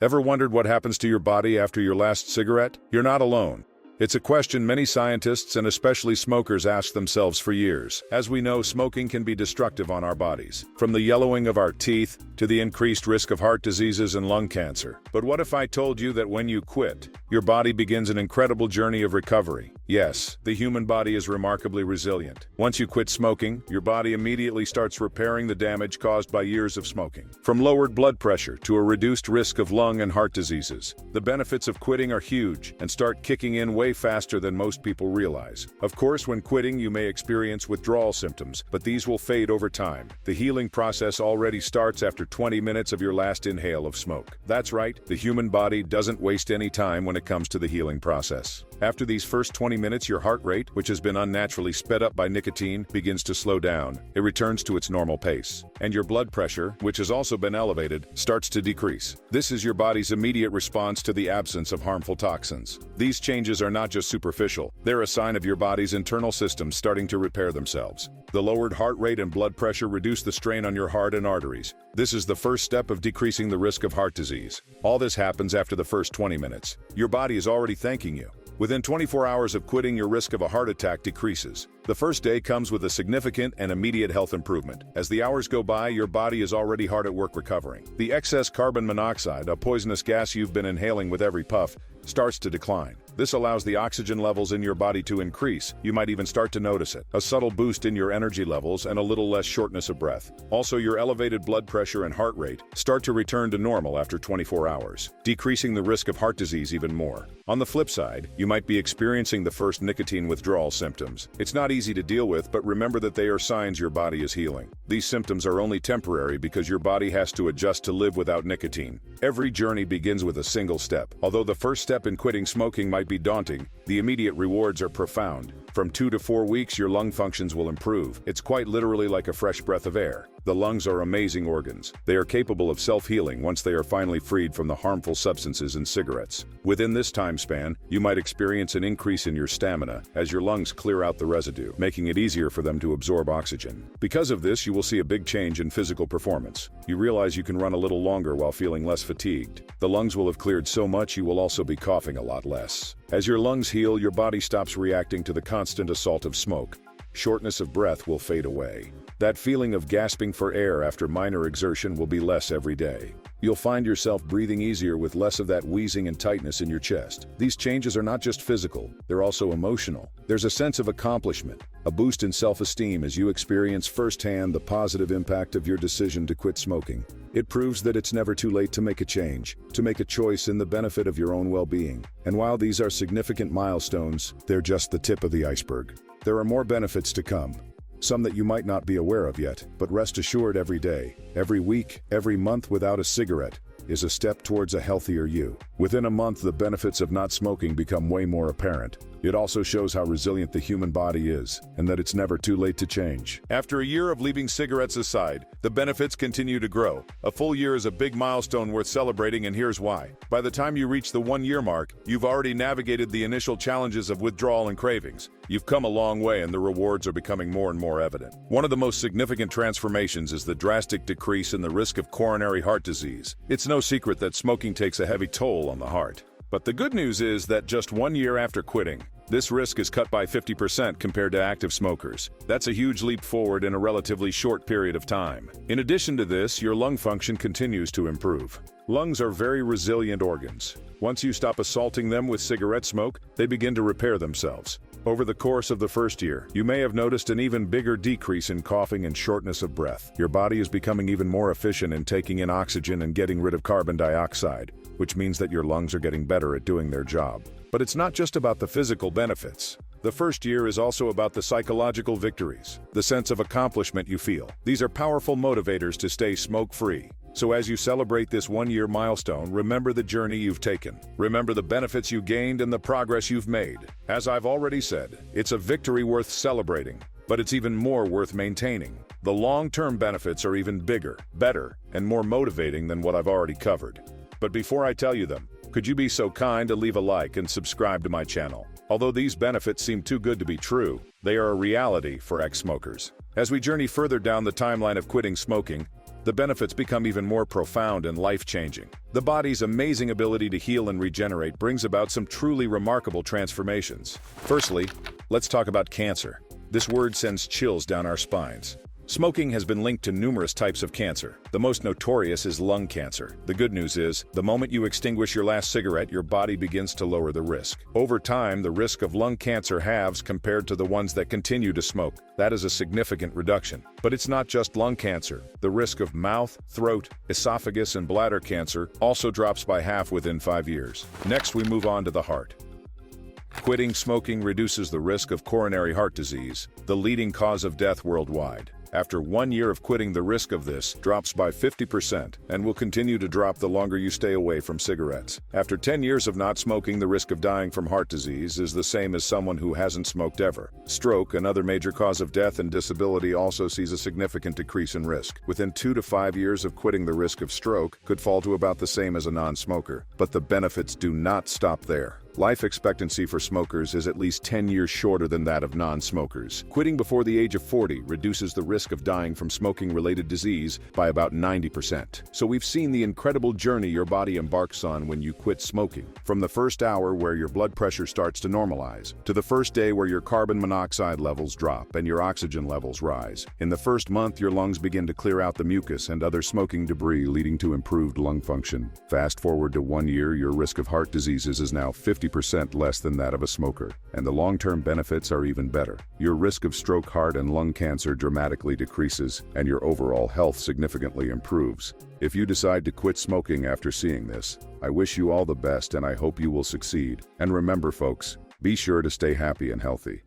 Ever wondered what happens to your body after your last cigarette? You're not alone. It's a question many scientists and especially smokers ask themselves for years. As we know, smoking can be destructive on our bodies, from the yellowing of our teeth to the increased risk of heart diseases and lung cancer. But what if I told you that when you quit, your body begins an incredible journey of recovery? Yes, the human body is remarkably resilient. Once you quit smoking, your body immediately starts repairing the damage caused by years of smoking. From lowered blood pressure to a reduced risk of lung and heart diseases, the benefits of quitting are huge and start kicking in way faster than most people realize. Of course, when quitting, you may experience withdrawal symptoms, but these will fade over time. The healing process already starts after 20 minutes of your last inhale of smoke. That's right, the human body doesn't waste any time when it comes to the healing process. After these first 20 minutes, your heart rate, which has been unnaturally sped up by nicotine, begins to slow down. It returns to its normal pace. And your blood pressure, which has also been elevated, starts to decrease. This is your body's immediate response to the absence of harmful toxins. These changes are not just superficial. They're a sign of your body's internal systems starting to repair themselves. The lowered heart rate and blood pressure reduce the strain on your heart and arteries. This is the first step of decreasing the risk of heart disease. All this happens after the first 20 minutes. Your body is already thanking you. Within 24 hours of quitting, your risk of a heart attack decreases. The first day comes with a significant and immediate health improvement. As the hours go by, your body is already hard at work recovering. The excess carbon monoxide, a poisonous gas you've been inhaling with every puff, starts to decline. This allows the oxygen levels in your body to increase. You might even start to notice it. A subtle boost in your energy levels and a little less shortness of breath. Also, your elevated blood pressure and heart rate start to return to normal after 24 hours, decreasing the risk of heart disease even more. On the flip side, you might be experiencing the first nicotine withdrawal symptoms. It's not easy to deal with, but remember that they are signs your body is healing. These symptoms are only temporary because your body has to adjust to live without nicotine. Every journey begins with a single step. Although the first step in quitting smoking might be daunting, the immediate rewards are profound. From 2 to 4 weeks, your lung functions will improve. It's quite literally like a fresh breath of air. The lungs are amazing organs. They are capable of self-healing once they are finally freed from the harmful substances in cigarettes. Within this time span, you might experience an increase in your stamina as your lungs clear out the residue, making it easier for them to absorb oxygen. Because of this, you will see a big change in physical performance. You realize you can run a little longer while feeling less fatigued. The lungs will have cleared so much you will also be coughing a lot less. As your lungs heal, your body stops reacting to the constant assault of smoke. Shortness of breath will fade away. That feeling of gasping for air after minor exertion will be less every day. You'll find yourself breathing easier with less of that wheezing and tightness in your chest. These changes are not just physical, they're also emotional. There's a sense of accomplishment, a boost in self-esteem as you experience firsthand the positive impact of your decision to quit smoking. It proves that it's never too late to make a change, to make a choice in the benefit of your own well-being. And while these are significant milestones, they're just the tip of the iceberg. There are more benefits to come. Some that you might not be aware of yet, but rest assured every day, every week, every month without a cigarette is a step towards a healthier you. Within a month, the benefits of not smoking become way more apparent. It also shows how resilient the human body is, and that it's never too late to change. After a year of leaving cigarettes aside, the benefits continue to grow. A full year is a big milestone worth celebrating, and here's why. By the time you reach the 1-year mark, you've already navigated the initial challenges of withdrawal and cravings. You've come a long way, and the rewards are becoming more and more evident. One of the most significant transformations is the drastic decrease in the risk of coronary heart disease. It's no secret that smoking takes a heavy toll on the heart. But the good news is that just 1 year after quitting, this risk is cut by 50% compared to active smokers. That's a huge leap forward in a relatively short period of time. In addition to this, your lung function continues to improve. Lungs are very resilient organs. Once you stop assaulting them with cigarette smoke, they begin to repair themselves. Over the course of the first year, you may have noticed an even bigger decrease in coughing and shortness of breath. Your body is becoming even more efficient in taking in oxygen and getting rid of carbon dioxide, which means that your lungs are getting better at doing their job. But it's not just about the physical benefits. The first year is also about the psychological victories, the sense of accomplishment you feel. These are powerful motivators to stay smoke-free. So as you celebrate this 1-year milestone, remember the journey you've taken. Remember the benefits you gained and the progress you've made. As I've already said, it's a victory worth celebrating, but it's even more worth maintaining. The long-term benefits are even bigger, better, and more motivating than what I've already covered. But before I tell you them, could you be so kind to leave a like and subscribe to my channel? Although these benefits seem too good to be true, they are a reality for ex-smokers. As we journey further down the timeline of quitting smoking, the benefits become even more profound and life-changing. The body's amazing ability to heal and regenerate brings about some truly remarkable transformations. Firstly, let's talk about cancer. This word sends chills down our spines. Smoking has been linked to numerous types of cancer. The most notorious is lung cancer. The good news is, the moment you extinguish your last cigarette, your body begins to lower the risk. Over time, the risk of lung cancer halves compared to the ones that continue to smoke. That is a significant reduction. But it's not just lung cancer. The risk of mouth, throat, esophagus, and bladder cancer also drops by half within 5 years. Next, we move on to the heart. Quitting smoking reduces the risk of coronary heart disease, the leading cause of death worldwide. After 1 year of quitting, the risk of this drops by 50% and will continue to drop the longer you stay away from cigarettes. After 10 years of not smoking, the risk of dying from heart disease is the same as someone who hasn't smoked ever. Stroke, another major cause of death and disability, also sees a significant decrease in risk. Within 2 to 5 years of quitting, the risk of stroke could fall to about the same as a non-smoker. But the benefits do not stop there. Life expectancy for smokers is at least 10 years shorter than that of non-smokers. Quitting before the age of 40 reduces the risk of dying from smoking-related disease by about 90%. So we've seen the incredible journey your body embarks on when you quit smoking. From the first hour where your blood pressure starts to normalize, to the first day where your carbon monoxide levels drop and your oxygen levels rise. In the first month, your lungs begin to clear out the mucus and other smoking debris, leading to improved lung function. Fast forward to 1 year, your risk of heart diseases is now 50% less than that of a smoker, and the long-term benefits are even better. Your risk of stroke, heart, and lung cancer dramatically decreases, and your overall health significantly improves. If you decide to quit smoking after seeing this, I wish you all the best and I hope you will succeed. And remember, folks, be sure to stay happy and healthy.